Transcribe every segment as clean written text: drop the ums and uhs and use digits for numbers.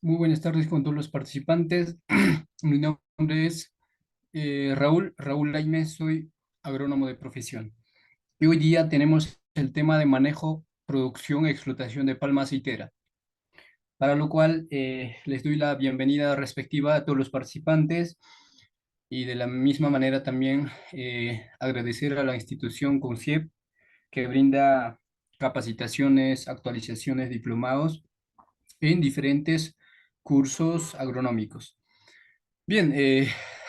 Muy buenas tardes con todos los participantes. Mi nombre es Raúl Laime, soy agrónomo de profesión. Y hoy día tenemos el tema de manejo, producción y explotación de palma aceitera, para lo cual les doy la bienvenida respectiva a todos los participantes y de la misma manera también agradecer a la institución CONCIEP que brinda capacitaciones, actualizaciones, diplomados en diferentes cursos agronómicos. Bien,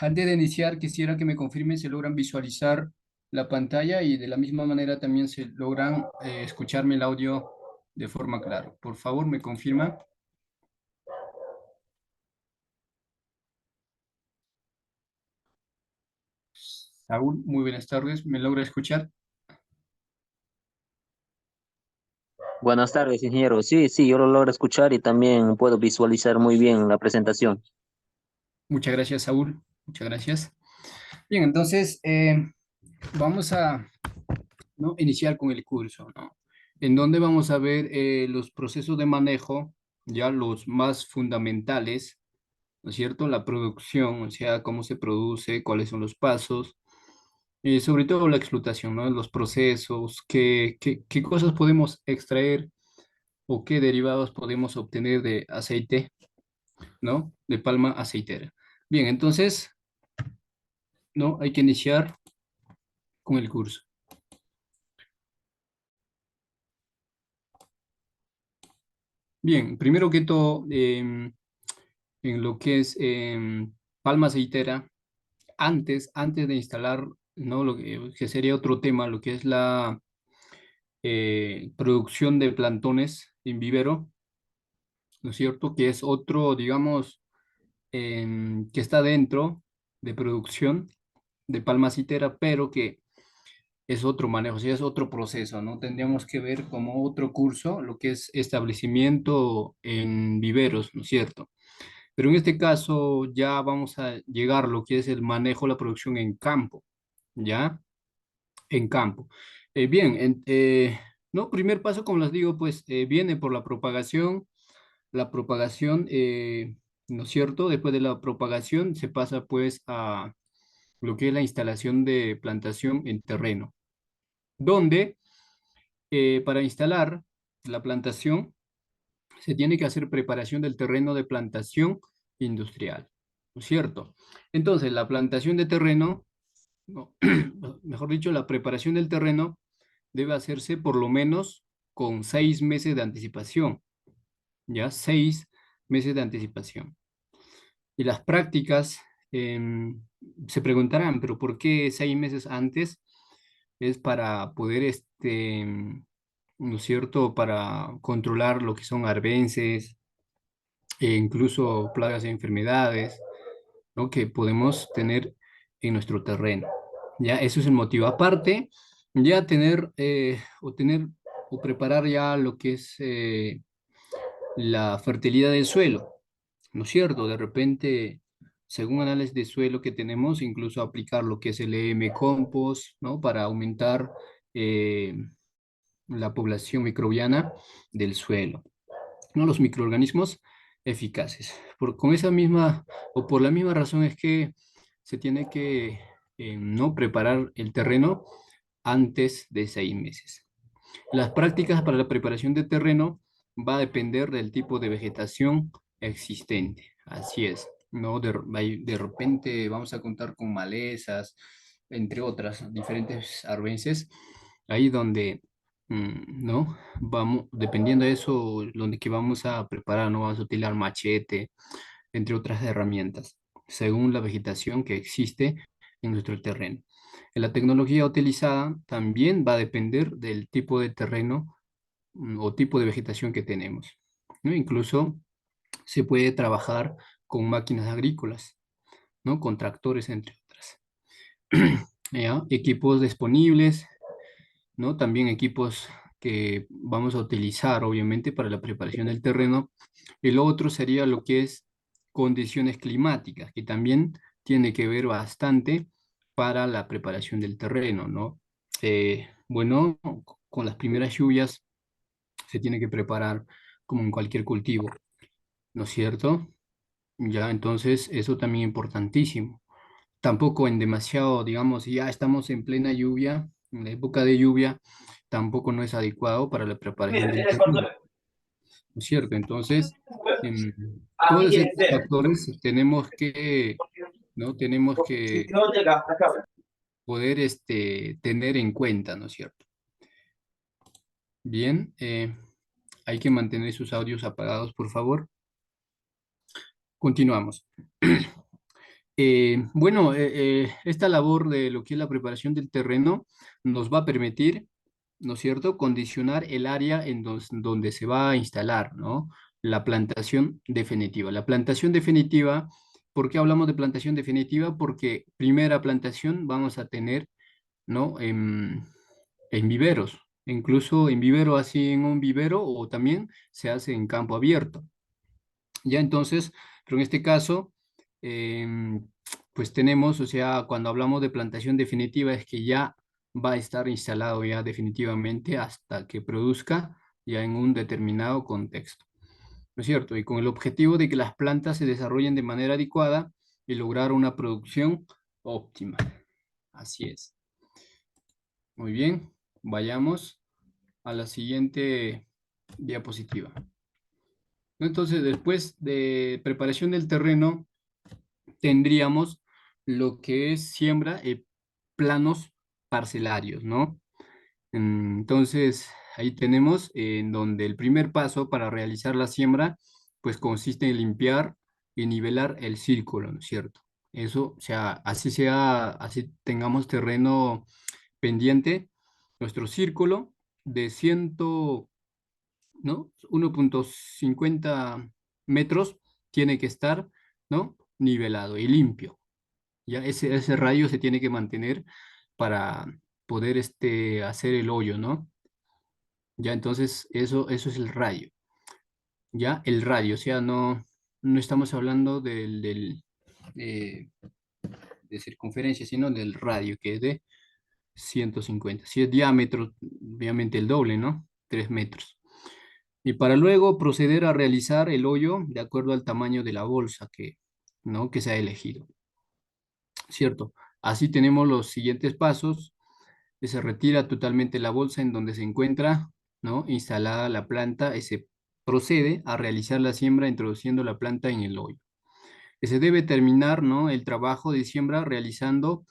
antes de iniciar, quisiera que me confirmen si logran visualizar la pantalla y de la misma manera también se logran escucharme el audio de forma clara. Por favor, me confirma. Saúl, muy buenas tardes. ¿Me logra escuchar? Buenas tardes, ingeniero. Sí, sí, yo lo logro escuchar y también puedo visualizar muy bien la presentación. Muchas gracias, Saúl. Muchas gracias. Bien, entonces vamos a, ¿no?, iniciar con el curso, ¿no? En donde vamos a ver los procesos de manejo, ya los más fundamentales, ¿no es cierto? La producción, o sea, cómo se produce, cuáles son los pasos, sobre todo la explotación, ¿no? Los procesos, qué cosas podemos extraer o qué derivados podemos obtener de aceite, ¿no? De palma aceitera. Bien, entonces, ¿no? Hay que iniciar con el curso. Bien, primero que todo, en lo que es palma aceitera, antes de instalar, ¿no? Lo que sería otro tema, lo que es la producción de plantones en vivero, ¿no es cierto? Que es otro, digamos, que está dentro de producción de palma acitera, pero que es otro manejo, o sea, es otro proceso, ¿no? Tendríamos que ver como otro curso lo que es establecimiento en viveros, ¿no es cierto? Pero en este caso ya vamos a llegar a lo que es el manejo, la producción en campo, ¿ya? En campo. Bien, no, primer paso, como les digo, pues viene por la propagación, ¿no es cierto? Después de la propagación se pasa pues a lo que es la instalación de plantación en terreno, donde para instalar la plantación se tiene que hacer preparación del terreno de plantación industrial, ¿no es cierto? Entonces, la plantación de terreno, no, mejor dicho, la preparación del terreno debe hacerse por lo menos con 6 meses de anticipación, ¿ya? 6 meses de anticipación. Y las prácticas se preguntarán, pero ¿por qué 6 meses antes? Es para poder, ¿no es cierto?, para controlar lo que son arbences e incluso plagas e enfermedades, ¿no?, que podemos tener en nuestro terreno. Ya, eso es el motivo. Aparte, ya tener o preparar ya lo que es la fertilidad del suelo, ¿no es cierto? De repente, según análisis de suelo que tenemos, incluso aplicar lo que es el EM-Compost, ¿no? Para aumentar eh, la población microbiana del suelo, ¿no? Los microorganismos eficaces. Con esa misma, o por la misma razón es que se tiene que, ¿no?, preparar el terreno antes de 6 meses. Las prácticas para la preparación de terreno va a depender del tipo de vegetación existente. Así es, ¿no? De repente vamos a contar con malezas, entre otras, diferentes arbences, ahí donde, ¿no? Vamos, dependiendo de eso, donde que vamos a preparar, ¿no? Vamos a utilizar machete, entre otras herramientas, según la vegetación que existe en nuestro terreno. La tecnología utilizada también va a depender del tipo de terreno o tipo de vegetación que tenemos, ¿no? Incluso se puede trabajar con máquinas agrícolas, ¿no? Con tractores, entre otras. ¿Ya? Equipos disponibles, ¿no? También equipos que vamos a utilizar, obviamente, para la preparación del terreno. Y lo otro sería lo que es condiciones climáticas, que también tiene que ver bastante para la preparación del terreno, ¿no? Bueno, con las primeras lluvias se tiene que preparar como en cualquier cultivo. ¿no es cierto? Ya, entonces eso también es importantísimo. Tampoco en demasiado, digamos, ya estamos en plena lluvia, en la época de lluvia, tampoco no es adecuado para la preparación del terreno, ¿no es cierto? Entonces, em, todos estos factores tenemos que, ¿no? Tenemos que poder tener en cuenta, ¿no es cierto? Bien, hay que mantener sus audios apagados, por favor. Continuamos. Bueno, esta labor de lo que es la preparación del terreno nos va a permitir, ¿no es cierto?, condicionar el área en donde se va a instalar, ¿no? La plantación definitiva. La plantación definitiva, ¿por qué hablamos de plantación definitiva? Porque primera plantación vamos a tener, ¿no? En viveros, incluso en vivero, así en un vivero, o también se hace en campo abierto. Ya entonces, pero en este caso, pues tenemos, o sea, cuando hablamos de plantación definitiva es que ya va a estar instalado ya definitivamente hasta que produzca ya en un determinado contexto, ¿no es cierto? Y con el objetivo de que las plantas se desarrollen de manera adecuada y lograr una producción óptima. Así es. Muy bien, vayamos a la siguiente diapositiva. Entonces, después de preparación del terreno, tendríamos lo que es siembra planos parcelarios, ¿no? Entonces, ahí tenemos en donde el primer paso para realizar la siembra, pues consiste en limpiar y nivelar el círculo, ¿no es cierto? Eso, o sea, así tengamos terreno pendiente, nuestro círculo de 100, ¿no? 1,50 metros tiene que estar, ¿no? Nivelado y limpio. Ya ese radio se tiene que mantener para poder hacer el hoyo, ¿no? Ya entonces eso es el radio. Ya el radio, o sea, no estamos hablando eh, de circunferencia, sino del radio, que es de 150. Si es diámetro, obviamente el doble, ¿no? 3 metros. Y para luego proceder a realizar el hoyo de acuerdo al tamaño de la bolsa ¿no? que se ha elegido. ¿Cierto? Así tenemos los siguientes pasos. Que se retira totalmente la bolsa en donde se encuentra, ¿no? Instalada la planta y se procede a realizar la siembra introduciendo la planta en el hoyo. Que se debe terminar, ¿no? El trabajo de siembra realizando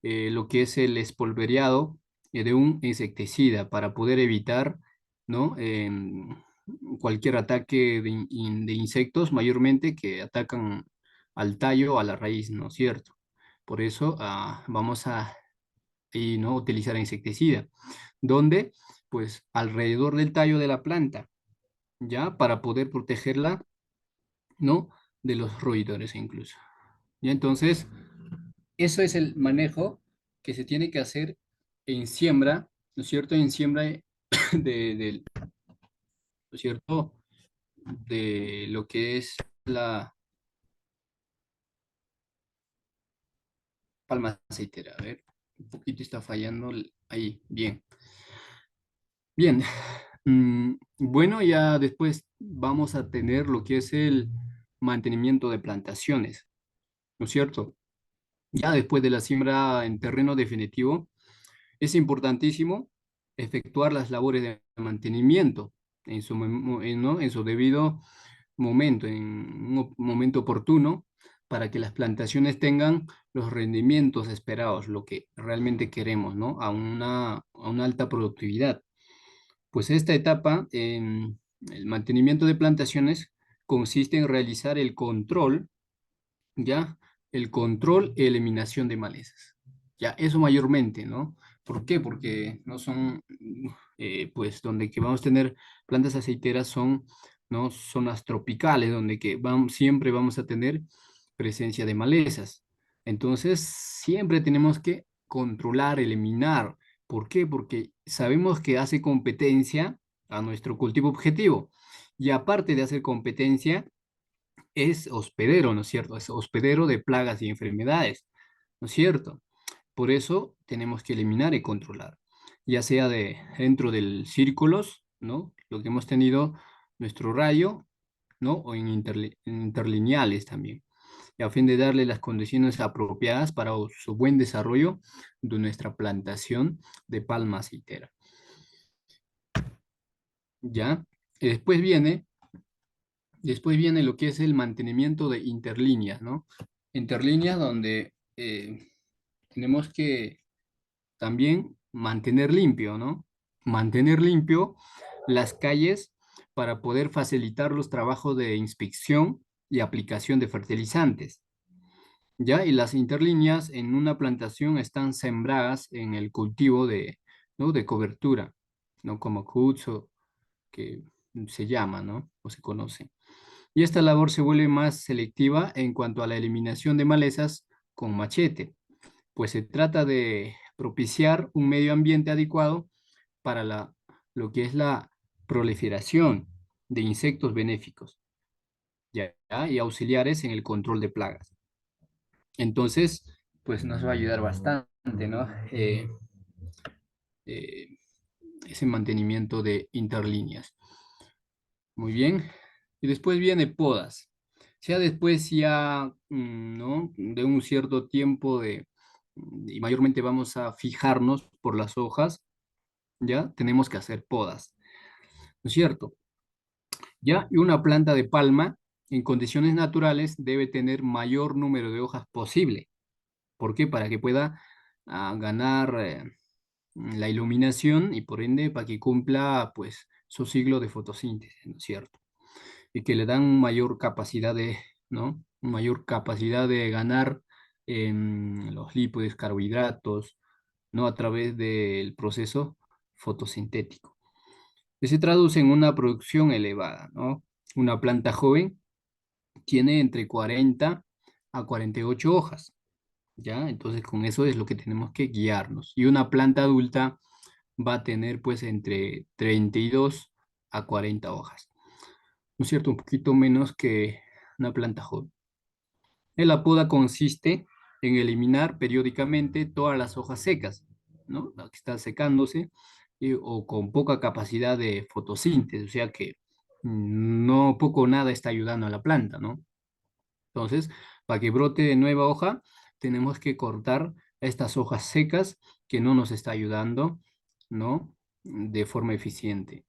lo que es el espolvoreado de un insecticida para poder evitar, ¿no? Cualquier ataque de insectos, mayormente que atacan al tallo o a la raíz, ¿no es cierto? Por eso vamos a no utilizar insecticida, donde pues alrededor del tallo de la planta, ya para poder protegerla, ¿no? De los roedores incluso. Y entonces, eso es el manejo que se tiene que hacer en siembra, ¿no es cierto? En siembra ¿no es cierto? De lo que es la palma aceitera. A ver, un poquito está fallando ahí. Bien. Bien. Bueno, ya después vamos a tener lo que es el mantenimiento de plantaciones, ¿no es cierto? Ya después de la siembra en terreno definitivo, es importantísimo efectuar las labores de mantenimiento ¿no? En su debido momento, en un momento oportuno, para que las plantaciones tengan los rendimientos esperados, lo que realmente queremos, ¿no? A una alta productividad. Pues esta etapa, en el mantenimiento de plantaciones, consiste en realizar el control, ¿ya? El control y eliminación de malezas. Ya, eso mayormente, ¿no? ¿Por qué? Porque no son, pues, donde que vamos a tener plantas aceiteras son, ¿no? Zonas tropicales, donde que siempre vamos a tener presencia de malezas. Entonces, siempre tenemos que controlar, eliminar. ¿Por qué? Porque sabemos que hace competencia a nuestro cultivo objetivo. Y aparte de hacer competencia, es hospedero, ¿no es cierto? Es hospedero de plagas y enfermedades, ¿no es cierto? Por eso tenemos que eliminar y controlar, ya sea dentro del círculos, ¿no? Lo que hemos tenido, nuestro rayo, ¿no? O en interlineales también, y a fin de darle las condiciones apropiadas para su buen desarrollo de nuestra plantación de palma aceitera. ¿Ya? Y después viene lo que es el mantenimiento de interlíneas, ¿no? Interlíneas donde tenemos que también mantener limpio, ¿no? Mantener limpio las calles para poder facilitar los trabajos de inspección y aplicación de fertilizantes. ¿Ya? Y las interlíneas en una plantación están sembradas en el cultivo de, ¿no? de cobertura, ¿no? Como Kutsu, que se llama, ¿no? O se conoce. Y esta labor se vuelve más selectiva en cuanto a la eliminación de malezas con machete, pues se trata de propiciar un medio ambiente adecuado para lo que es la proliferación de insectos benéficos, ¿ya? Y auxiliares en el control de plagas. Entonces, pues nos va a ayudar bastante, ¿no? Eh, ese mantenimiento de interlíneas. Muy bien. Y después viene podas. Ya después ya, ¿no? De un cierto tiempo y mayormente vamos a fijarnos por las hojas, ya tenemos que hacer podas, ¿no es cierto? Ya, y una planta de palma en condiciones naturales debe tener mayor número de hojas posible. ¿Por qué? Para que pueda ganar la iluminación y por ende para que cumpla pues su ciclo de fotosíntesis, ¿no es cierto? Y que le dan mayor capacidad de, ¿no? Mayor capacidad de ganar los lípidos, carbohidratos, ¿no? A través del proceso fotosintético, que se traduce en una producción elevada, ¿no? Una planta joven tiene entre 40 a 48 hojas, ¿ya? Entonces con eso es lo que tenemos que guiarnos. Y una planta adulta va a tener pues entre 32 a 40 hojas, ¿no es cierto? Un poquito menos que una planta joven. La poda consiste en eliminar periódicamente todas las hojas secas, ¿no? La que está secándose o con poca capacidad de fotosíntesis, o sea que no poco o nada está ayudando a la planta, ¿no? Entonces, para que brote de nueva hoja, tenemos que cortar estas hojas secas que no nos está ayudando, ¿no? De forma eficiente,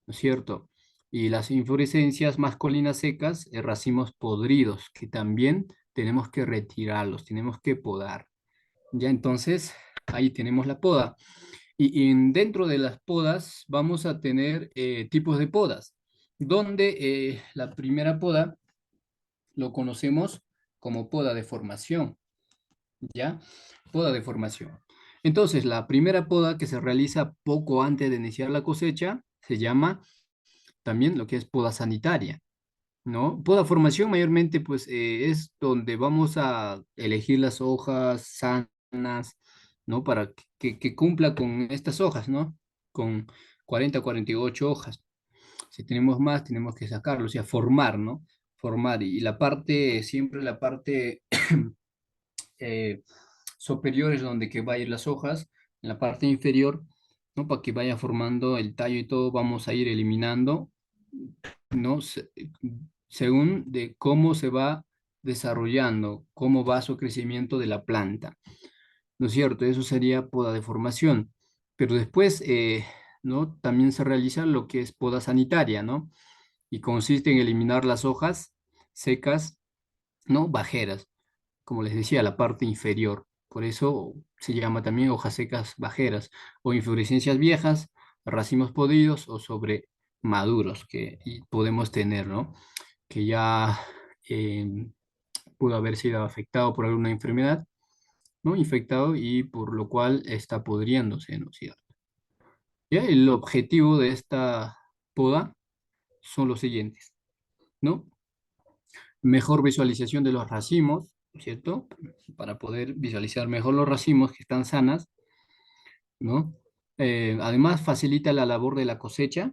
¿no es cierto? Y las inflorescencias masculinas secas, racimos podridos, que también tenemos que retirarlos, tenemos que podar. Ya entonces, ahí tenemos la poda. Dentro de las podas vamos a tener tipos de podas, donde la primera poda lo conocemos como poda de formación, ¿ya? Poda de formación. Entonces, la primera poda que se realiza poco antes de iniciar la cosecha se llama también lo que es poda sanitaria, ¿no? Poda formación mayormente pues es donde vamos a elegir las hojas sanas, ¿no? Para que cumpla con estas hojas, ¿no? Con 40 48 hojas. Si tenemos más, tenemos que sacarlo, o sea, formar, ¿no? Formar. Y la parte, siempre la parte eh, superior es donde que va a ir las hojas, en la parte inferior, ¿no? Para que vaya formando el tallo y todo, vamos a ir eliminando, ¿no? Según de cómo se va desarrollando, cómo va su crecimiento de la planta, ¿no es cierto? Eso sería poda de formación. Pero después, ¿no? También se realiza lo que es poda sanitaria, ¿no? Y consiste en eliminar las hojas secas, ¿no? Bajeras, como les decía, la parte inferior. Por eso se llama también hojas secas bajeras o inflorescencias viejas, racimos podridos o sobre maduros que podemos tener, ¿no? Que ya eh, pudo haber sido afectado por alguna enfermedad, ¿no? Infectado y por lo cual está podriéndose, ¿no es cierto? Ya el objetivo de esta poda son los siguientes, ¿no? Mejor visualización de los racimos, ¿cierto? Para poder visualizar mejor los racimos que están sanas, ¿no? Además, facilita la labor de la cosecha,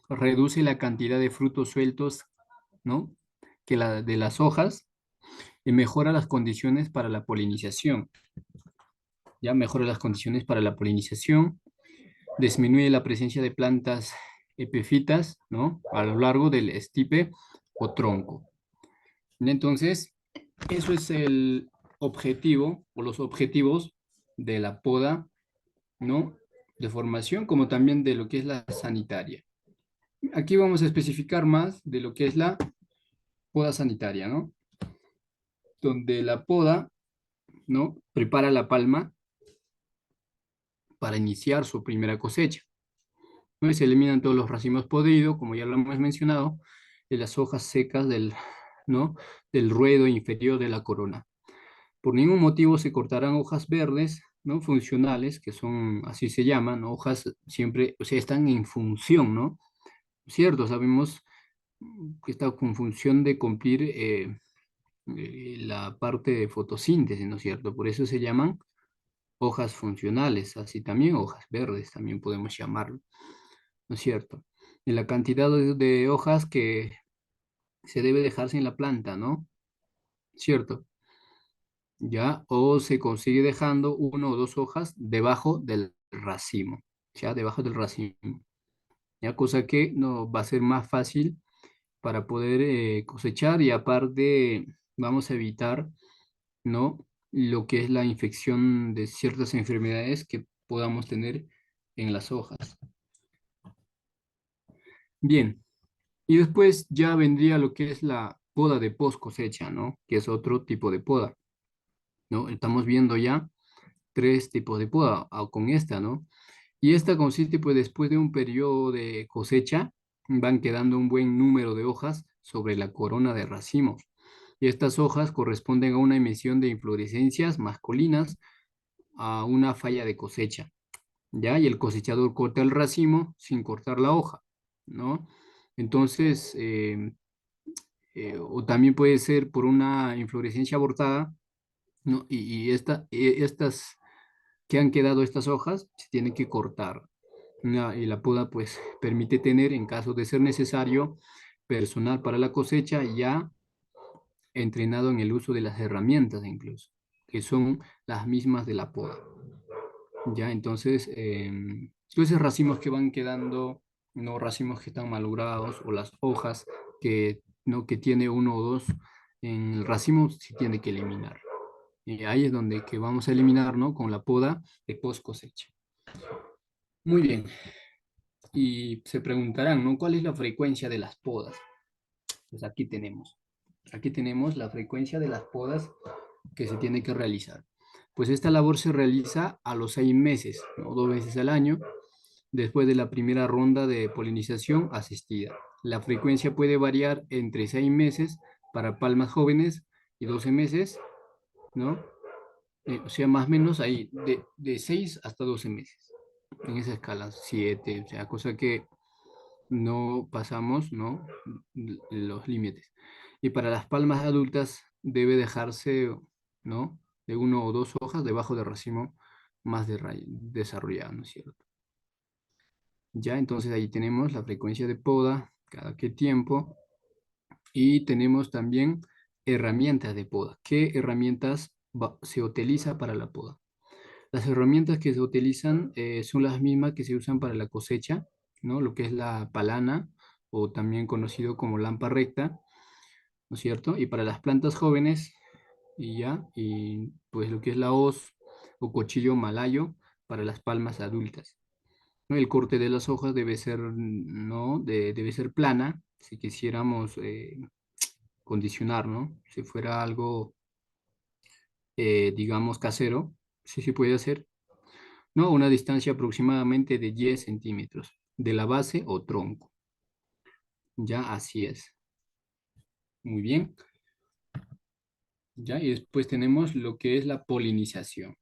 reduce la cantidad de frutos sueltos, ¿no? De las hojas y mejora las condiciones para la polinización. Ya mejora las condiciones para la polinización, disminuye la presencia de plantas epífitas, ¿no? A lo largo del estipe o tronco. Entonces, eso es el objetivo o los objetivos de la poda, ¿no? De formación, como también de lo que es la sanitaria. Aquí vamos a especificar más de lo que es la poda sanitaria, ¿no? Donde la poda, ¿no? Prepara la palma para iniciar su primera cosecha, ¿no? Y se eliminan todos los racimos podridos, como ya lo hemos mencionado, de las hojas secas del, ¿no? Del ruedo inferior de la corona. Por ningún motivo se cortarán hojas verdes, ¿no? Funcionales, que son, así se llaman, ¿no? Hojas siempre, o sea, están en función, ¿no? Cierto, sabemos que está con función de cumplir la parte de fotosíntesis, ¿no es cierto? Por eso se llaman hojas funcionales, así también hojas verdes, también podemos llamarlo, ¿no es cierto? En la cantidad de hojas que se debe dejarse en la planta, ¿no? ¿Cierto? ¿Ya? O se consigue dejando uno o dos hojas debajo del racimo, ¿ya? Debajo del racimo, ¿ya? Cosa que no va a ser más fácil para poder cosechar y aparte vamos a evitar, ¿no? Lo que es la infección de ciertas enfermedades que podamos tener en las hojas. Bien, y después ya vendría lo que es la poda de post cosecha, ¿no? Que es otro tipo de poda, ¿no? Estamos viendo ya tres tipos de poda con esta, ¿no? Y esta consiste, pues, después de un periodo de cosecha, van quedando un buen número de hojas sobre la corona de racimos. Y estas hojas corresponden a una emisión de inflorescencias masculinas a una falla de cosecha, ¿ya? Y el cosechador corta el racimo sin cortar la hoja, ¿no? Entonces, o también puede ser por una inflorescencia abortada, ¿no? Estas que han quedado estas hojas se tienen que cortar. Y la poda pues permite tener, en caso de ser necesario, personal para la cosecha ya entrenado en el uso de las herramientas incluso, que son las mismas de la poda. Ya, entonces, esos racimos que van quedando, no racimos que están malogrados o las hojas que, no, que tiene uno o dos en el racimo se tiene que eliminar. Y ahí es donde que vamos a eliminar, ¿no? Con la poda de post cosecha. Muy bien. Y se preguntarán, ¿no? ¿Cuál es la frecuencia de las podas? Pues aquí tenemos. Aquí tenemos la frecuencia de las podas que se tiene que realizar. Pues esta labor se realiza a los 6 meses, ¿no? 2 veces al año, después de la primera ronda de polinización asistida. La frecuencia puede variar entre 6 meses para palmas jóvenes y 12 meses, ¿no? O sea, más o menos ahí, de 6 hasta 12 meses. En esa escala, 7, o sea, cosa que no pasamos, ¿no? Los límites. Y para las palmas adultas debe dejarse, ¿no? De uno o dos hojas debajo del racimo más desarrollado, ¿no es cierto? Ya, entonces ahí tenemos la frecuencia de poda, cada qué tiempo, y tenemos también herramientas de poda. ¿Qué herramientas se utiliza para la poda? Las herramientas que se utilizan son las mismas que se usan para la cosecha, ¿no? Lo que es la palana o también conocido como lampa recta, ¿no es cierto? Y para las plantas jóvenes, y ya, y pues lo que es la hoz o cuchillo malayo para las palmas adultas, ¿no? El corte de las hojas debe ser, ¿no? Debe ser plana, si quisiéramos condicionar, ¿no? Si fuera algo, digamos, casero, sí se puede hacer, ¿no? Una distancia aproximadamente de 10 centímetros de la base o tronco. Ya así es. Muy bien. Ya, y después tenemos lo que es la polinización.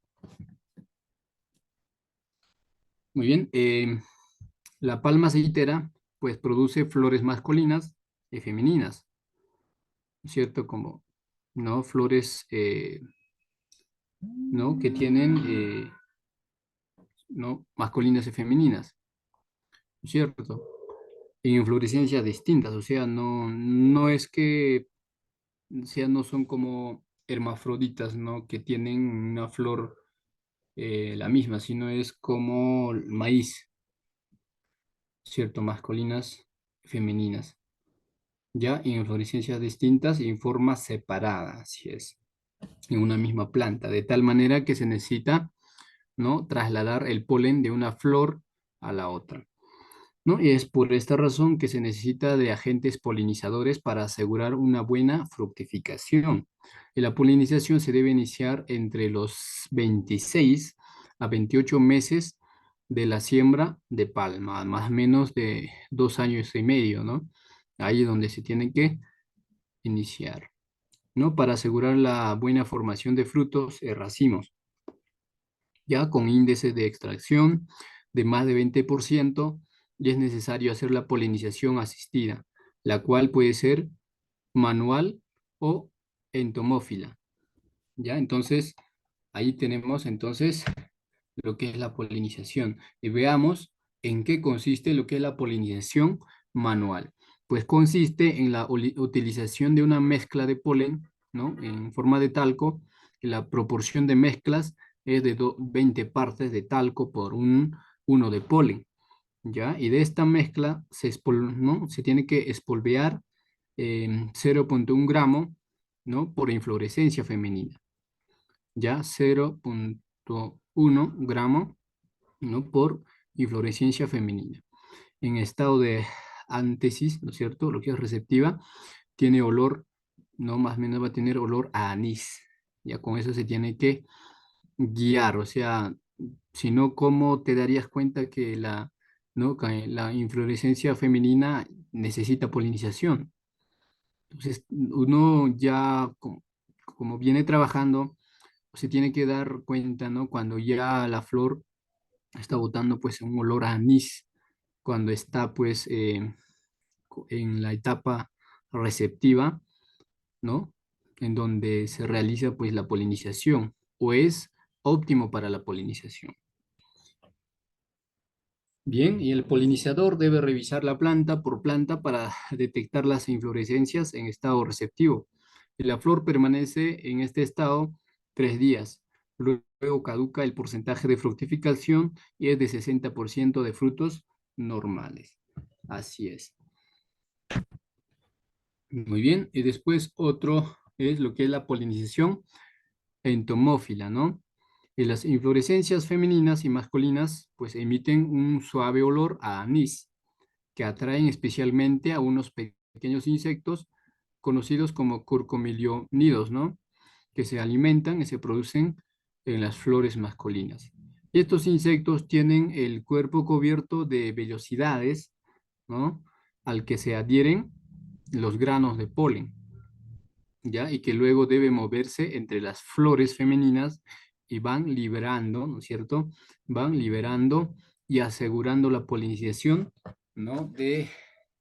Muy bien. La palma aceitera, pues produce flores masculinas y femeninas, ¿cierto? Como, ¿no? Flores, ¿no? Que tienen, ¿no? Masculinas y femeninas, ¿cierto? En inflorescencias distintas, o sea, no es que, o sea, no son como hermafroditas, ¿no? Que tienen una flor la misma, sino es como el maíz, ¿cierto? Masculinas, femeninas. ya en inflorescencias distintas y en forma separada, así es, en una misma planta, de tal manera que se necesita, ¿no?, trasladar el polen de una flor a la otra, ¿no? Y es por esta razón que se necesita de agentes polinizadores para asegurar una buena fructificación. Y la polinización se debe iniciar entre los 26 a 28 meses de la siembra de palma, más o menos de 2 años y medio, ¿no? Ahí es donde se tiene que iniciar, ¿no? Para asegurar la buena formación de frutos y racimos, ya con índices de extracción de más de 20%, y es necesario hacer la polinización asistida, la cual puede ser manual o entomófila, ¿ya? Entonces, ahí tenemos entonces lo que es la polinización. Y veamos en qué consiste lo que es la polinización manual. Pues consiste en la utilización de una mezcla de polen, ¿no?, en forma de talco. La proporción de mezclas es de 20 partes de talco por uno de polen, ¿ya? Y de esta mezcla ¿no?, se tiene que espolvear 0,1 gramo, ¿no?, por inflorescencia femenina, ya 0,1 gramo, ¿no?, por inflorescencia femenina. En estado de antesis, ¿no es cierto? Lo que es receptiva, tiene olor, no, más o menos va a tener olor a anís. Ya con eso se tiene que guiar, o sea, si no, ¿cómo te darías cuenta que ¿no?, que la inflorescencia femenina necesita polinización? Entonces, uno ya, como viene trabajando, se tiene que dar cuenta, ¿no?, cuando ya la flor está botando pues un olor a anís, cuando está pues en la etapa receptiva, ¿no?, en donde se realiza pues la polinización, o es óptimo para la polinización. Bien, y el polinizador debe revisar la planta por planta para detectar las inflorescencias en estado receptivo. Y la flor permanece en este estado 3 días. Luego caduca el porcentaje de fructificación y es de 60% de frutos normales. Así es. Muy bien, y después otro es lo que es la polinización entomófila, ¿no? Y las inflorescencias femeninas y masculinas pues emiten un suave olor a anís, que atraen especialmente a unos pequeños insectos conocidos como curcumilionidos, ¿no?, que se alimentan y se producen en las flores masculinas. Y estos insectos tienen el cuerpo cubierto de vellosidades, ¿no?, al que se adhieren los granos de polen, ¿ya? Y que luego debe moverse entre las flores femeninas y van liberando, ¿no es cierto? Van liberando y asegurando la polinización, ¿no?, de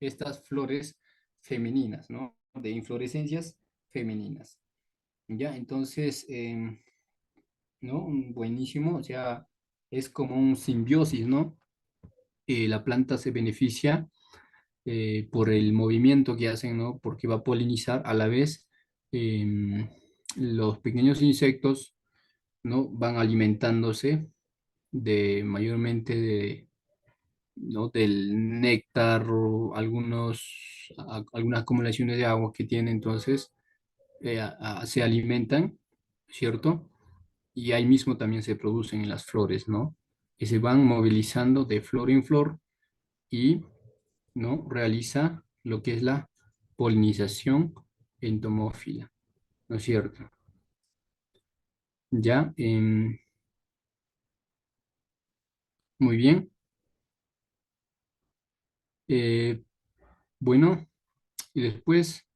estas flores femeninas, ¿no?, de inflorescencias femeninas, ¿ya? Entonces, ¿no? Buenísimo, o sea, es como un simbiosis, ¿no? La planta se beneficia por el movimiento que hacen, ¿no? Porque va a polinizar a la vez. Los pequeños insectos, ¿no?, van alimentándose de mayormente ¿no?, del néctar o algunas acumulaciones de agua que tienen, entonces se alimentan, ¿cierto? Y ahí mismo también se producen en las flores, ¿no? Que se van movilizando de flor en flor y, ¿no?, realiza lo que es la polinización entomófila, ¿no es cierto? Ya, muy bien. Eh, bueno, y después,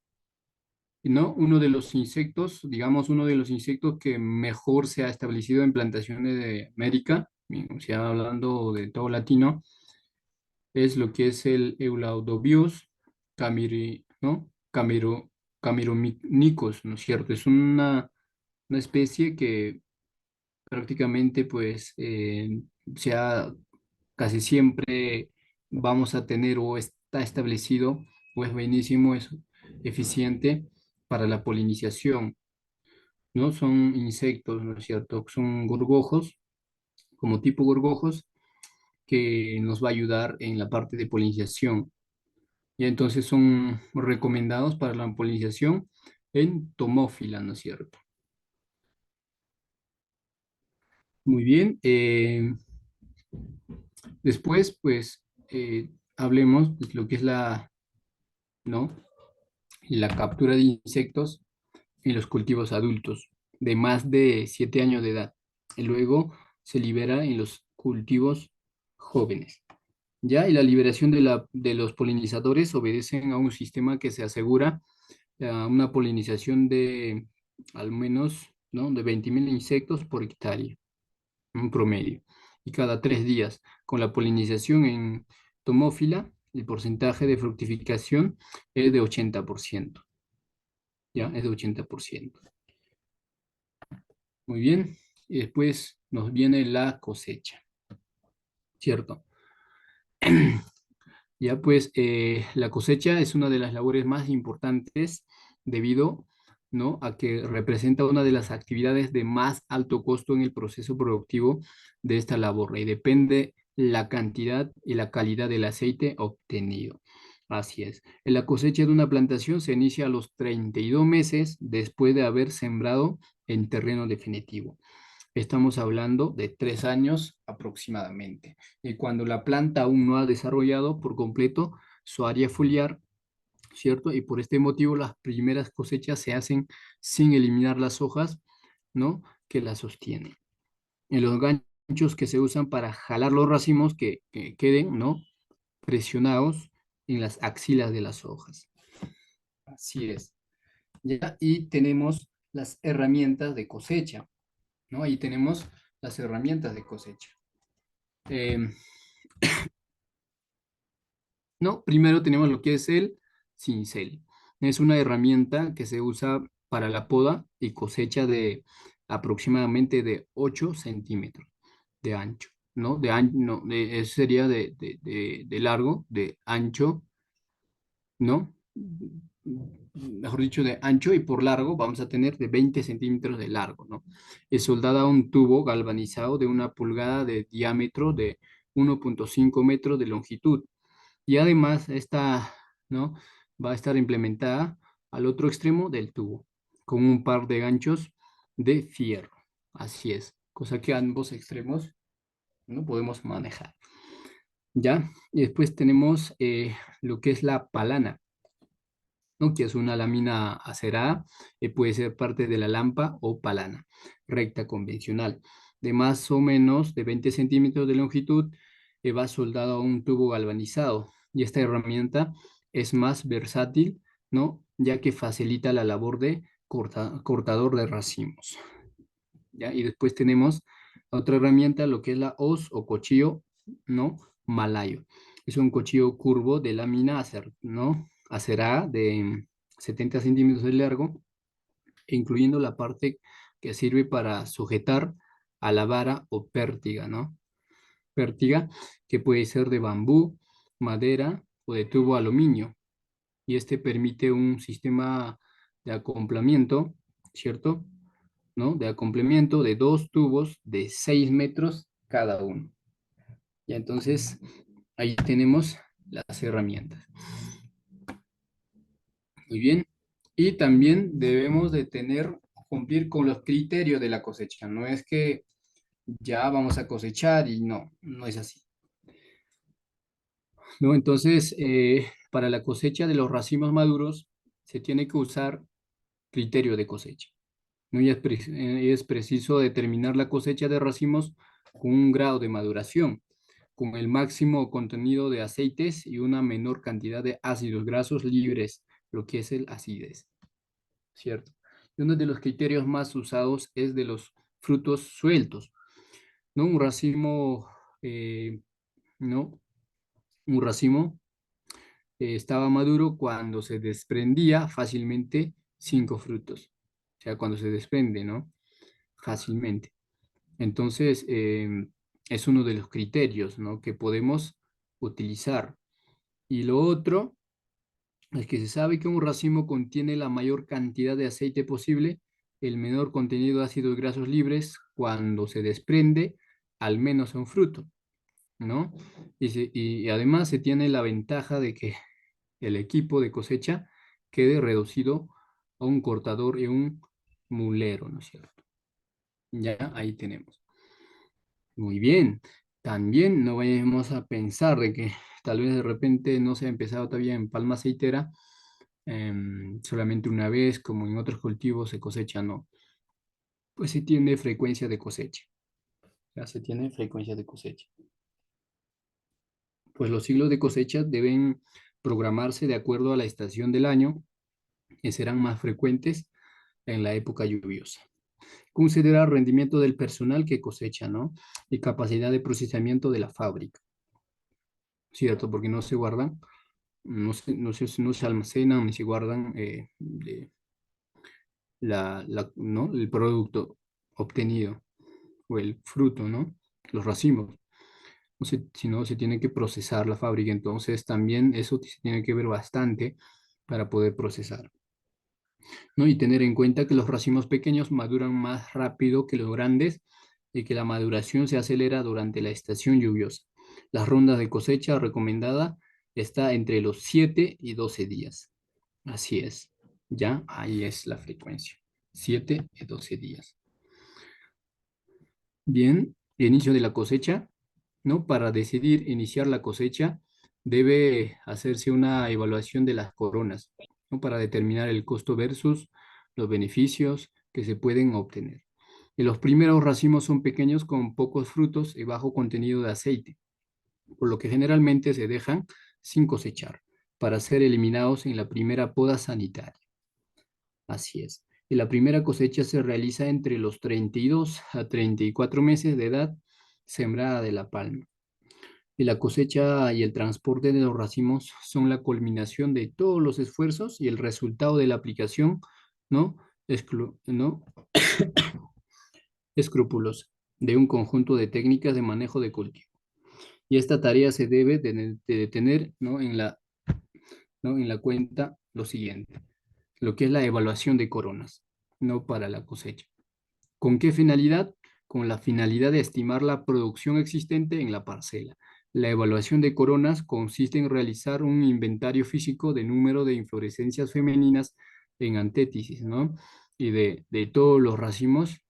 ¿no?, uno de los insectos, digamos, uno de los insectos que mejor se ha establecido en plantaciones de América, o sea, hablando de todo latino, es lo que es el Eulaudobius ¿no? Cameromicos, ¿no es cierto? Es una especie que prácticamente, pues, sea, casi siempre vamos a tener o está establecido, o es buenísimo, es eficiente para la polinización, ¿no? Son insectos, ¿no es cierto? Son gorgojos, como tipo gorgojos, que nos va a ayudar en la parte de polinización. Y entonces son recomendados para la polinización en tomófila, ¿no es cierto? Muy bien. Después, pues, hablemos de lo que es ¿no? La captura de insectos en los cultivos adultos de más de 7 años de edad. Y luego se libera en los cultivos jóvenes. ¿Ya? Y la liberación de los polinizadores obedecen a un sistema que se asegura una polinización de al menos, ¿no? de 20.000 insectos por hectárea, un promedio. Y cada 3 días, con la polinización en tomófila, el porcentaje de fructificación es de 80%. ¿Ya? Es de 80%. Muy bien. Y después nos viene la cosecha, ¿cierto? Ya pues la cosecha es una de las labores más importantes debido, ¿no? a que representa una de las actividades de más alto costo en el proceso productivo de esta labor y depende la cantidad y la calidad del aceite obtenido. Así es. La cosecha de una plantación se inicia a los 32 meses después de haber sembrado en terreno definitivo. Estamos hablando de 3 años aproximadamente. Y cuando la planta aún no ha desarrollado por completo su área foliar, ¿cierto? Y por este motivo las primeras cosechas se hacen sin eliminar las hojas, ¿no? Que la sostienen. En los ganchos que se usan para jalar los racimos que queden, ¿no? Presionados en las axilas de las hojas. Así es. ¿Ya? Y tenemos las herramientas de cosecha, ¿no? Ahí tenemos las herramientas de cosecha. Eh, no, primero tenemos lo que es el cincel. Es una herramienta que se usa para la poda y cosecha de aproximadamente de 8 centímetros de ancho, ¿no? No, eso sería de largo, de ancho, ¿no? Mejor dicho, de ancho y por largo vamos a tener de 20 centímetros de largo, ¿no? Es soldada a un tubo galvanizado de 1 pulgada de diámetro de 1,5 metros de longitud. Y además esta, ¿no? va a estar implementada al otro extremo del tubo, con un par de ganchos de fierro. Así es, cosa que ambos extremos no podemos manejar. ¿Ya? Y después tenemos lo que es la palana, ¿no? Que es una lámina acerada, puede ser parte de la lampa o palana, recta convencional, de más o menos de 20 centímetros de longitud, va soldado a un tubo galvanizado. Y esta herramienta es más versátil, ¿no? Ya que facilita la labor de cortador de racimos. ¿Ya? Y después tenemos otra herramienta, lo que es la hoz o cuchillo, ¿no? Malayo. Es un cuchillo curvo de lámina ¿no? Acerada de 70 centímetros de largo, incluyendo la parte que sirve para sujetar a la vara o pértiga, ¿no? Pértiga que puede ser de bambú, madera o de tubo aluminio. Y este permite un sistema de acoplamiento, ¿cierto? ¿No? De acoplamiento de dos tubos de 6 metros cada uno. Y entonces ahí tenemos las herramientas. Muy bien. Y también debemos de cumplir con los criterios de la cosecha. No es que ya vamos a cosechar y no, no es así. ¿No? Entonces, para la cosecha de los racimos maduros se tiene que usar criterio de cosecha. ¿No? Es preciso determinar la cosecha de racimos con un grado de maduración, con el máximo contenido de aceites y una menor cantidad de ácidos grasos libres, lo que es el acidez, ¿cierto? Y uno de los criterios más usados es de los frutos sueltos, ¿no? Eh, ¿no? Un racimo estaba maduro cuando se desprendía fácilmente 5 frutos, o sea, cuando se desprende, ¿no? Fácilmente. Entonces, es uno de los criterios, ¿no? que podemos utilizar. Y lo otro es que se sabe que un racimo contiene la mayor cantidad de aceite posible, el menor contenido de ácidos grasos libres cuando se desprende al menos un fruto, ¿no? Y además se tiene la ventaja de que el equipo de cosecha quede reducido a un cortador y un mulero, ¿no es cierto? Ya ahí tenemos. Muy bien. También no vayamos a pensar de que tal vez de repente no se ha empezado todavía en palma aceitera, solamente una vez, como en otros cultivos se cosecha, no. Pues se tiene frecuencia de cosecha. Ya se tiene frecuencia de cosecha. Pues los ciclos de cosecha deben programarse de acuerdo a la estación del año, que serán más frecuentes en la época lluviosa. Considerar rendimiento del personal que cosecha, ¿no? Y capacidad de procesamiento de la fábrica, ¿cierto? Porque no se guardan, no se almacenan ni se guardan ¿no? El producto obtenido o el fruto, ¿no? Los racimos. Sino se tiene que procesar la fábrica, entonces también eso se tiene que ver bastante para poder procesar, ¿no? Y tener en cuenta que los racimos pequeños maduran más rápido que los grandes y que la maduración se acelera durante la estación lluviosa. Las rondas de cosecha recomendada está entre los 7 y 12 días. Así es, ya ahí es la frecuencia, 7 y 12 días. Bien, inicio de la cosecha, ¿no? Para decidir iniciar la cosecha, debe hacerse una evaluación de las coronas, ¿no? Para determinar el costo versus los beneficios que se pueden obtener. Y los primeros racimos son pequeños con pocos frutos y bajo contenido de aceite, por lo que generalmente se dejan sin cosechar para ser eliminados en la primera poda sanitaria. Así es. Y la primera cosecha se realiza entre los 32 a 34 meses de edad sembrada de la palma. Y la cosecha y el transporte de los racimos son la culminación de todos los esfuerzos y el resultado de la aplicación, ¿no? ¿no? Escrupulosa de un conjunto de técnicas de manejo de cultivo. Y esta tarea se debe de tener, ¿no? ¿no? En la cuenta lo siguiente, lo que es la evaluación de coronas, no para la cosecha. ¿Con qué finalidad? Con la finalidad de estimar la producción existente en la parcela. La evaluación de coronas consiste en realizar un inventario físico de número de inflorescencias femeninas en antétisis, ¿no? Y de todos los racimos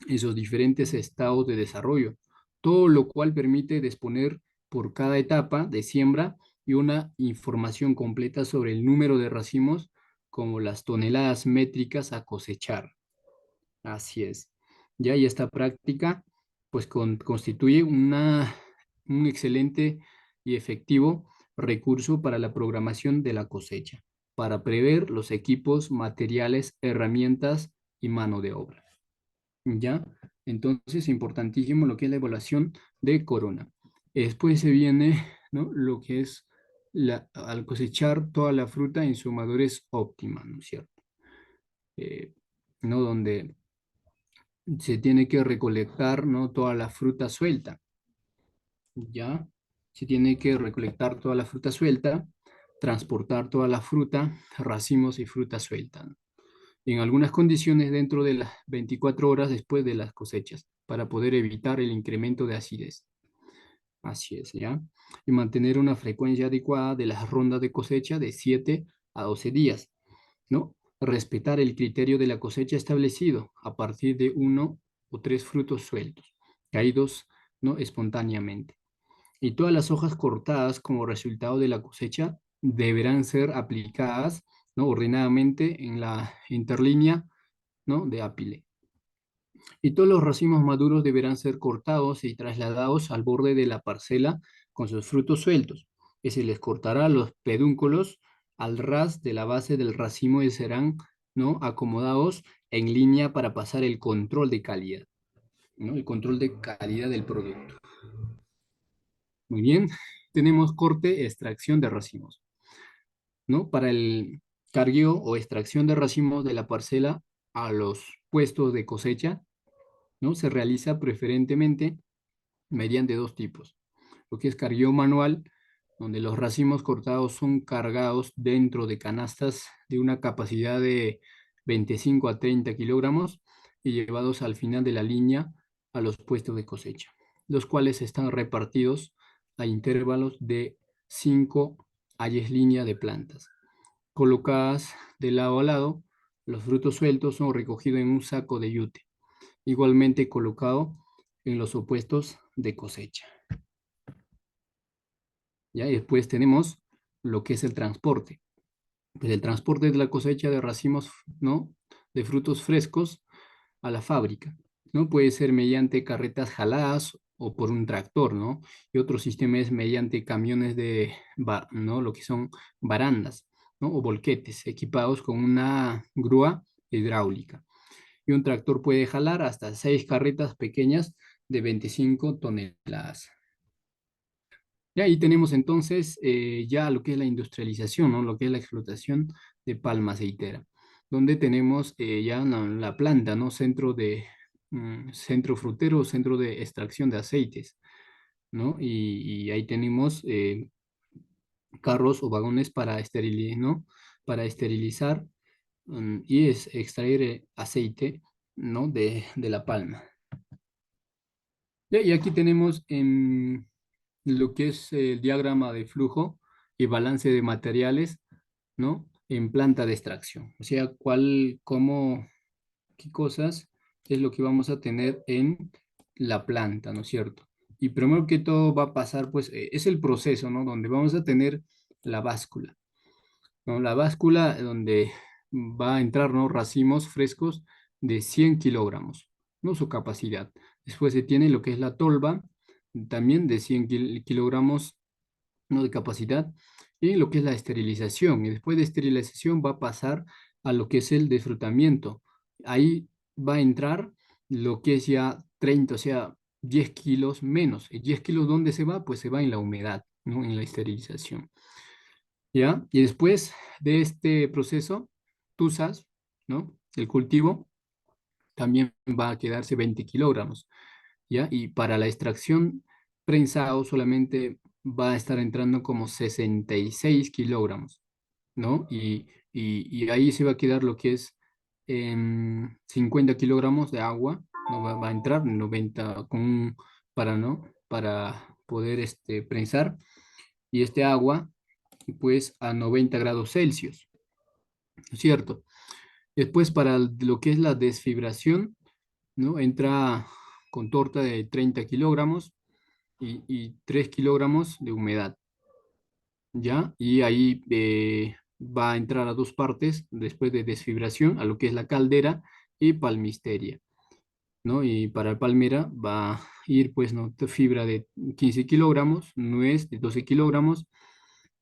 en sus diferentes estados de desarrollo, todo lo cual permite disponer por cada etapa de siembra y una información completa sobre el número de racimos como las toneladas métricas a cosechar. Así es. Ya, y esta práctica pues constituye un excelente y efectivo recurso para la programación de la cosecha, para prever los equipos, materiales, herramientas y mano de obra. ¿Ya? Entonces, importantísimo lo que es la evaluación de corona. Después se viene, ¿no? Lo que es al cosechar toda la fruta en su madurez óptima, ¿no es cierto? Eh, ¿No? Donde se tiene que recolectar, ¿no? Toda la fruta suelta, ¿ya? Se tiene que recolectar toda la fruta suelta, transportar toda la fruta, racimos y fruta suelta, ¿no? En algunas condiciones dentro de las 24 horas después de las cosechas, para poder evitar el incremento de acidez. Así es, ¿ya? Y mantener una frecuencia adecuada de las rondas de cosecha de 7 a 12 días, ¿no? Respetar el criterio de la cosecha establecido a partir de uno o tres frutos sueltos, caídos, ¿no? Espontáneamente. Y todas las hojas cortadas como resultado de la cosecha deberán ser aplicadas, ¿no? Ordenadamente en la interlínea, ¿no? De ápile. Y todos los racimos maduros deberán ser cortados y trasladados al borde de la parcela con sus frutos sueltos, y se les cortará los pedúnculos al ras de la base del racimo y serán, ¿no? Acomodados en línea para pasar el control de calidad, ¿no? El control de calidad del producto. Muy bien, tenemos corte, extracción de racimos, ¿no? Para el cargueo o extracción de racimos de la parcela a los puestos de cosecha, ¿no? Se realiza preferentemente mediante dos tipos. Lo que es cargueo manual, donde los racimos cortados son cargados dentro de canastas de una capacidad de 25 a 30 kilogramos y llevados al final de la línea a los puestos de cosecha, los cuales están repartidos a intervalos de 5 ahí es línea de plantas. Colocadas de lado a lado, los frutos sueltos son recogidos en un saco de yute, igualmente colocado en los opuestos de cosecha. ¿Ya? Y después tenemos lo que es el transporte. Pues el transporte de la cosecha de racimos, ¿no? De frutos frescos a la fábrica, ¿no? Puede ser mediante carretas jaladas o por un tractor, ¿no? Y otro sistema es mediante camiones ¿no? Lo que son barandas, ¿no? O volquetes equipados con una grúa hidráulica. Y un tractor puede jalar hasta 6 carretas pequeñas de 25 toneladas. Y ahí tenemos entonces ya lo que es la industrialización, ¿no? Lo que es la explotación de palma aceitera, donde tenemos ya la planta, ¿no? Centro frutero, centro de extracción de aceites, ¿no? Y ahí tenemos carros o vagones para ¿no? Para esterilizar y extraer aceite, ¿no? De la palma. Ya, y aquí tenemos lo que es el diagrama de flujo y balance de materiales, ¿no? En planta de extracción. O sea, qué cosas es lo que vamos a tener en la planta, ¿no es cierto? Y primero que todo va a pasar, pues, es el proceso, ¿no? Donde vamos a tener la báscula, ¿no? La báscula donde va a entrar, ¿no? Racimos frescos de 100 kilogramos, ¿no? Su capacidad. Después se tiene lo que es la tolva, también de 100 kilogramos, ¿no? De capacidad, y lo que es la esterilización. Y después de esterilización va a pasar a lo que es el desfrutamiento. Ahí va a entrar lo que es ya 30, o sea, 10 kilos menos. ¿Y 10 kilos dónde se va? Pues se va en la humedad, ¿no? En la esterilización. ¿Ya? Y después de este proceso, tusas, ¿no? El cultivo también va a quedarse 20 kilogramos, ¿ya? Y para la extracción, prensado solamente va a estar entrando como 66 kilogramos, ¿no? Y ahí se va a quedar lo que es 50 kilogramos de agua, ¿no? Va a entrar 90 ¿no? Para poder prensar, y este agua pues a 90 grados Celsius, ¿no es cierto? Después para lo que es la desfibración, ¿no? Entra con torta de 30 kilogramos y 3 kilogramos de humedad, ¿ya? Y ahí va a entrar a dos partes después de desfibración, a lo que es la caldera y palmisteria, ¿no? Y para palmera va a ir, pues, ¿no? Fibra de 15 kilogramos, nuez de 12 kilogramos,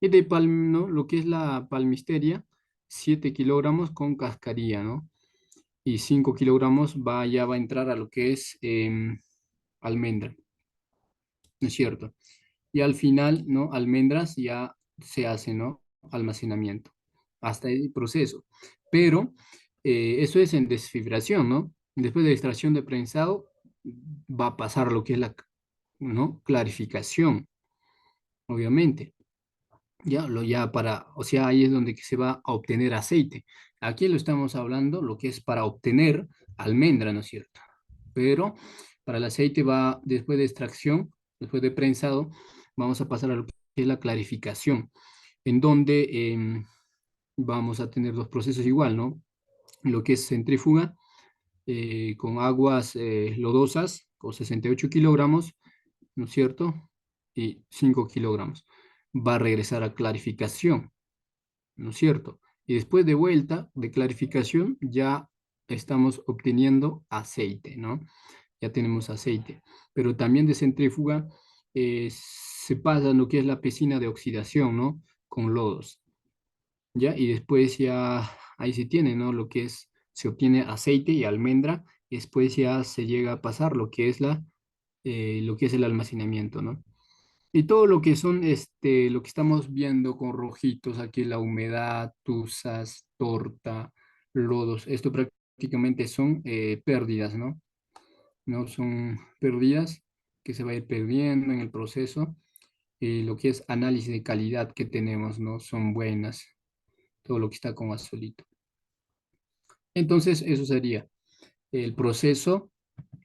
y de ¿no? Lo que es la palmisteria, 7 kilogramos con cascarilla, ¿no? Y 5 kilogramos ya va a entrar a lo que es almendra, ¿no es cierto? Y al final, ¿no? Almendras ya se hace, ¿no? Almacenamiento, hasta el proceso. Pero eso es en desfibración, ¿no? Después de extracción de prensado, va a pasar lo que es la, ¿no? Clarificación, obviamente. O sea, ahí es donde que se va a obtener aceite. Aquí lo estamos hablando, lo que es para obtener almendra, ¿no es cierto? Pero para el aceite va, después de extracción, después de prensado, vamos a pasar a lo que es la clarificación, en donde vamos a tener dos procesos igual, ¿no? Lo que es centrífuga, con aguas lodosas, con 68 kilogramos, ¿no es cierto? Y 5 kilogramos. Va a regresar a clarificación, ¿no es cierto? Y después de vuelta de clarificación ya estamos obteniendo aceite, ¿no? Ya tenemos aceite. Pero también de centrífuga se pasa en lo que es la piscina de oxidación, ¿no? Con lodos, ¿ya? Y después ya ahí se tiene, ¿no? Lo que es, se obtiene aceite y almendra, y después ya se llega a pasar lo que es el almacenamiento, ¿no? Y todo lo que son, lo que estamos viendo con rojitos aquí, la humedad, tuzas, torta, lodos, esto prácticamente son pérdidas, ¿no? ¿No? Son pérdidas que se va a ir perdiendo en el proceso. Y lo que es análisis de calidad que tenemos, ¿no? Son buenas, todo lo que está con azulito. Entonces, eso sería el proceso,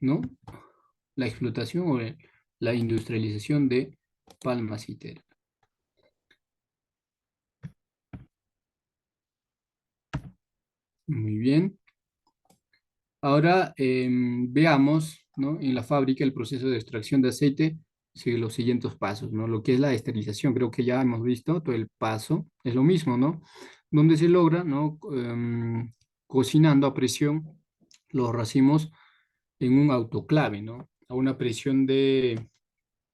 ¿no? La explotación o la industrialización de palma acitera. Muy bien. Ahora veamos, ¿no? En la fábrica el proceso de extracción de aceite sigue los siguientes pasos, ¿no? Lo que es la esterilización, creo que ya hemos visto todo el paso, es lo mismo, ¿no? Donde se logra, ¿no? Cocinando a presión los racimos en un autoclave, ¿no? A una presión de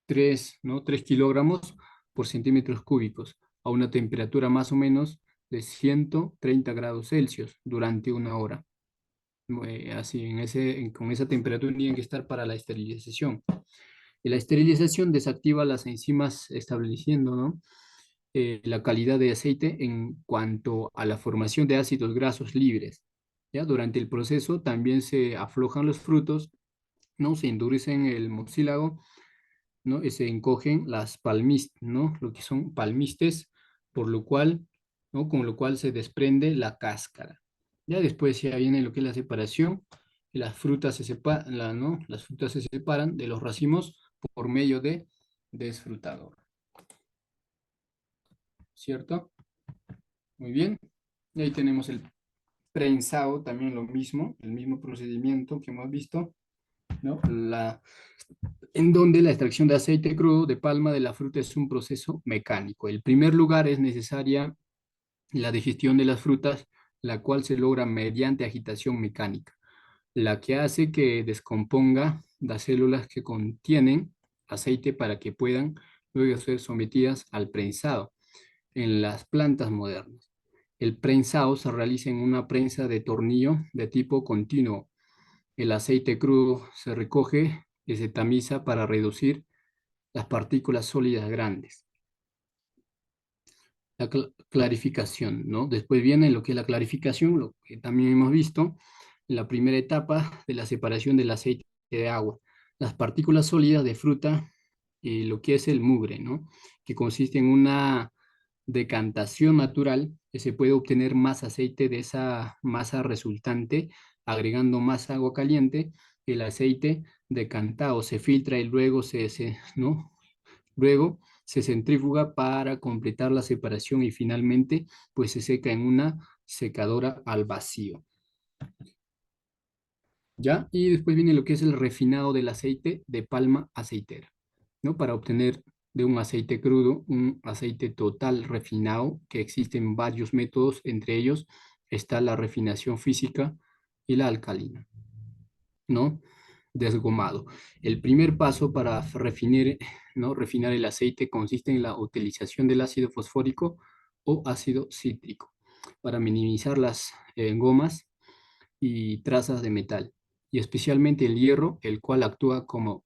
3, ¿no? 3 kilogramos por centímetros cúbicos, a una temperatura más o menos de 130 grados Celsius durante una hora. Así, con esa temperatura tienen que estar para la esterilización. Y la esterilización desactiva las enzimas estableciendo, ¿no? La calidad de aceite en cuanto a la formación de ácidos grasos libres. ¿Ya? Durante el proceso también se aflojan los frutos, ¿no? Se endurecen el mucílago, ¿no? Y se encogen las palmistas, ¿no? Lo que son palmistes, por lo cual, ¿no? Con lo cual se desprende la cáscara. Ya después ya viene lo que es la separación, y las frutas se separan, ¿no? Las frutas se separan de los racimos por medio de desfrutador, ¿cierto? Muy bien. Y ahí tenemos el prensado, también lo mismo, el mismo procedimiento que hemos visto, ¿no? En donde la extracción de aceite crudo de palma de la fruta es un proceso mecánico. En primer lugar, es necesaria la digestión de las frutas, la cual se logra mediante agitación mecánica, la que hace que descomponga las células que contienen aceite para que puedan luego ser sometidas al prensado en las plantas modernas. El prensado se realiza en una prensa de tornillo de tipo continuo. El aceite crudo se recoge y se tamiza para reducir las partículas sólidas grandes. La clarificación, ¿no? Después viene lo que es la clarificación, lo que también hemos visto, en la primera etapa de la separación del aceite de agua. Las partículas sólidas de fruta y lo que es el mugre, ¿no? Que consiste en una decantación natural que se puede obtener más aceite de esa masa resultante agregando más agua caliente. El aceite decantado se filtra y luego ¿no? Luego se centrífuga para completar la separación y finalmente pues se seca en una secadora al vacío. ¿Ya? Y después viene lo que es el refinado del aceite de palma aceitera, ¿no? Para obtener de un aceite crudo un aceite total refinado, que existen varios métodos, entre ellos está la refinación física y la alcalina, ¿no? Desgomado. El primer paso para refinar, ¿no? Refinar el aceite consiste en la utilización del ácido fosfórico o ácido cítrico para minimizar las gomas y trazas de metal, y especialmente el hierro, el cual actúa como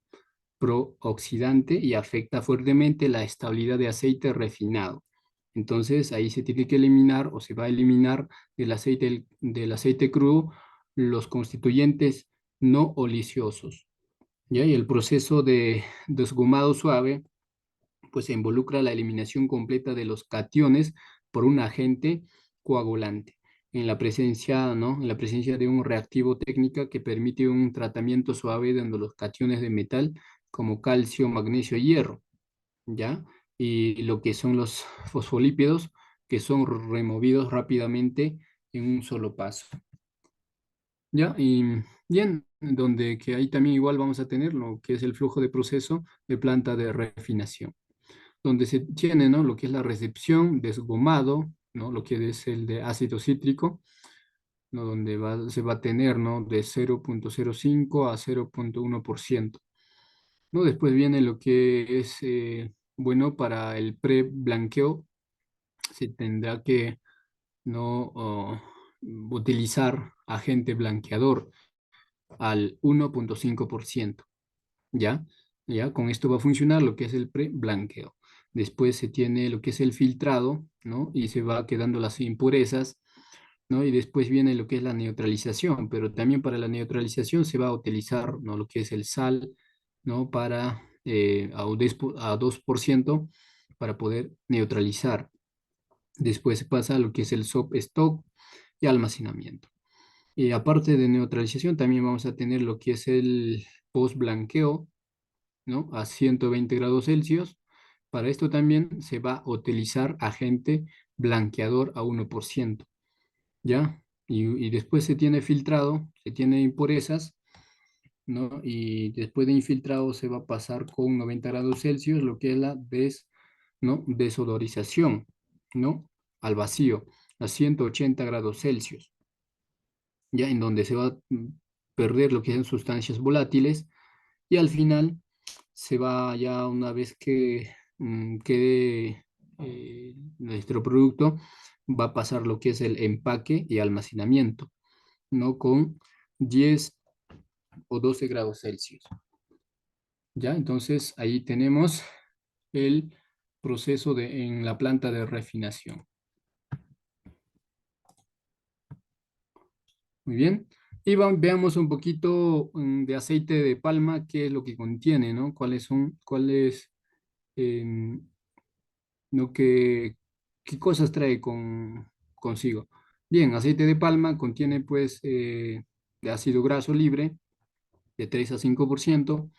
prooxidante y afecta fuertemente la estabilidad de aceite refinado. Entonces ahí se tiene que eliminar o se va a eliminar del aceite crudo los constituyentes no oliciosos. ¿Ya? Y el proceso de desgomado suave pues involucra la eliminación completa de los cationes por un agente coagulante en la presencia, ¿no? En la presencia de un reactivo técnica que permite un tratamiento suave de los cationes de metal como calcio, magnesio y hierro, ¿ya? Y lo que son los fosfolípidos que son removidos rápidamente en un solo paso, ¿ya? Y bien, donde que ahí también igual vamos a tener lo que es el flujo de proceso de planta de refinación donde se tiene, ¿no? Lo que es la recepción desgomado, ¿no? Lo que es el de ácido cítrico, ¿no? Donde se va a tener, ¿no? De 0,05 a 0,1%, ¿no? Después viene lo que es, bueno, para el pre-blanqueo se tendrá que, ¿no? Utilizar agente blanqueador al 1,5%. ¿Ya? ¿Ya? Con esto va a funcionar lo que es el pre-blanqueo. Después se tiene lo que es el filtrado, ¿no? Y se va quedando las impurezas, ¿no? Y después viene lo que es la neutralización, pero también para la neutralización se va a utilizar, ¿no? Lo que es el sal, ¿no? Para a 2% para poder neutralizar. Después se pasa a lo que es el soft stock y almacenamiento. Y aparte de neutralización, también vamos a tener lo que es el post-blanqueo, ¿no? A 120 grados Celsius. Para esto también se va a utilizar agente blanqueador a 1%, ¿ya? y después se tiene filtrado, se tiene impurezas, ¿no? Y después de infiltrado se va a pasar con 90 grados Celsius, lo que es la ¿no? Desodorización, ¿no? Al vacío, a 180 grados Celsius, ya en donde se va a perder lo que son sustancias volátiles y al final se va ya una vez que quede nuestro producto, va a pasar lo que es el empaque y almacenamiento, ¿no? Con 10 o 12 grados Celsius. ¿Ya? Entonces ahí tenemos el proceso en la planta de refinación. Muy bien. Y veamos un poquito de aceite de palma, qué es lo que contiene, ¿no? Cuáles, em, ¿no? ¿Qué cosas trae consigo? Bien, aceite de palma contiene pues de ácido graso libre de 3 a 5%,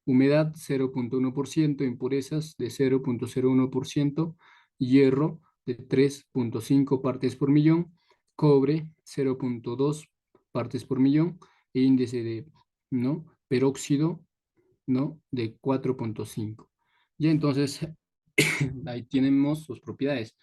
humedad 0,1%, impurezas de 0,01%, hierro de 3,5 partes por millón, cobre 0,2 partes por millón e índice de, ¿no? Peróxido, ¿no? De 4,5. Y entonces ahí tenemos sus propiedades,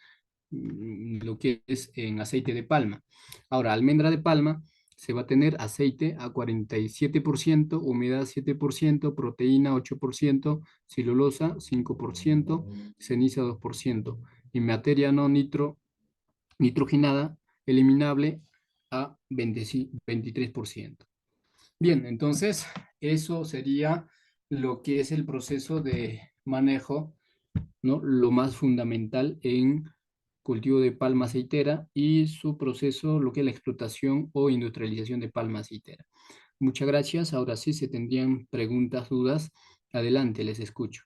lo que es en aceite de palma. Ahora, almendra de palma se va a tener aceite a 47%, humedad 7%, proteína 8%, celulosa 5%, ceniza 2% y materia no nitrogenada eliminable a 23%. Bien, entonces eso sería lo que es el proceso de manejo, ¿no? Lo más fundamental en cultivo de palma aceitera y su proceso, lo que es la explotación o industrialización de palma aceitera. Muchas gracias. Ahora sí, se tendrían preguntas, dudas. Adelante, les escucho.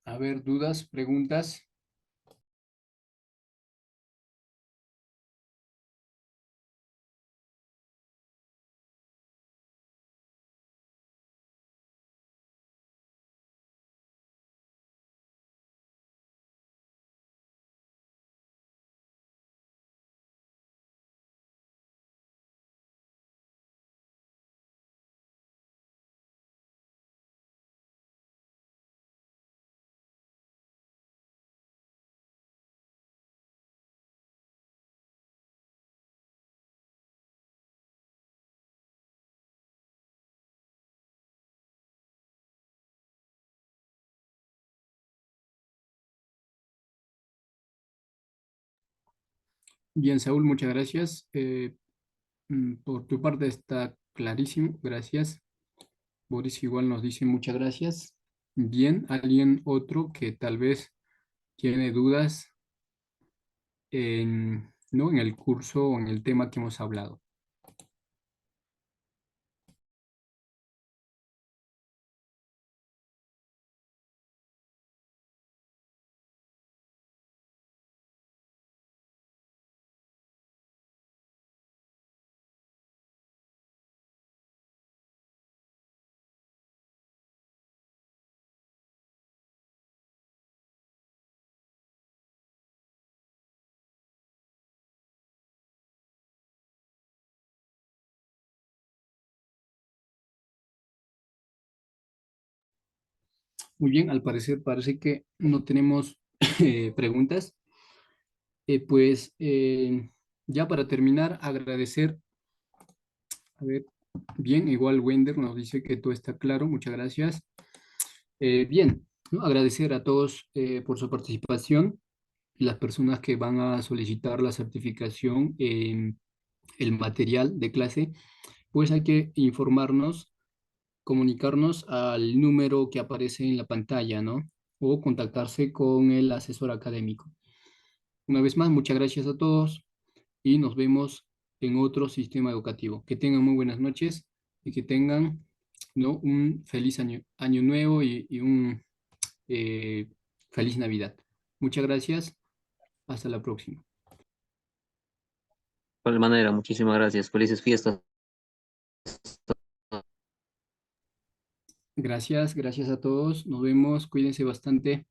A ver, dudas, preguntas. Bien, Saúl, muchas gracias. Por tu parte está clarísimo. Gracias. Boris igual nos dice muchas gracias. Bien, alguien otro que tal vez tiene dudas ¿no? En el curso o en el tema que hemos hablado. Muy bien, al parecer parece que no tenemos preguntas. Pues ya para terminar, agradecer, a ver, bien, igual Wender nos dice que todo está claro, muchas gracias. Bien, ¿no? Agradecer a todos por su participación y las personas que van a solicitar la certificación. el material de clase, pues hay que informarnos, comunicarnos al número que aparece en la pantalla, ¿no? O contactarse con el asesor académico. Una vez más, muchas gracias a todos y nos vemos en otro sistema educativo. Que tengan muy buenas noches y que tengan, ¿no?, un feliz año nuevo y un eh, feliz Navidad. Muchas gracias. Hasta la próxima. De igual manera, muchísimas gracias. Felices fiestas. Gracias, gracias a todos. Nos vemos. Cuídense bastante.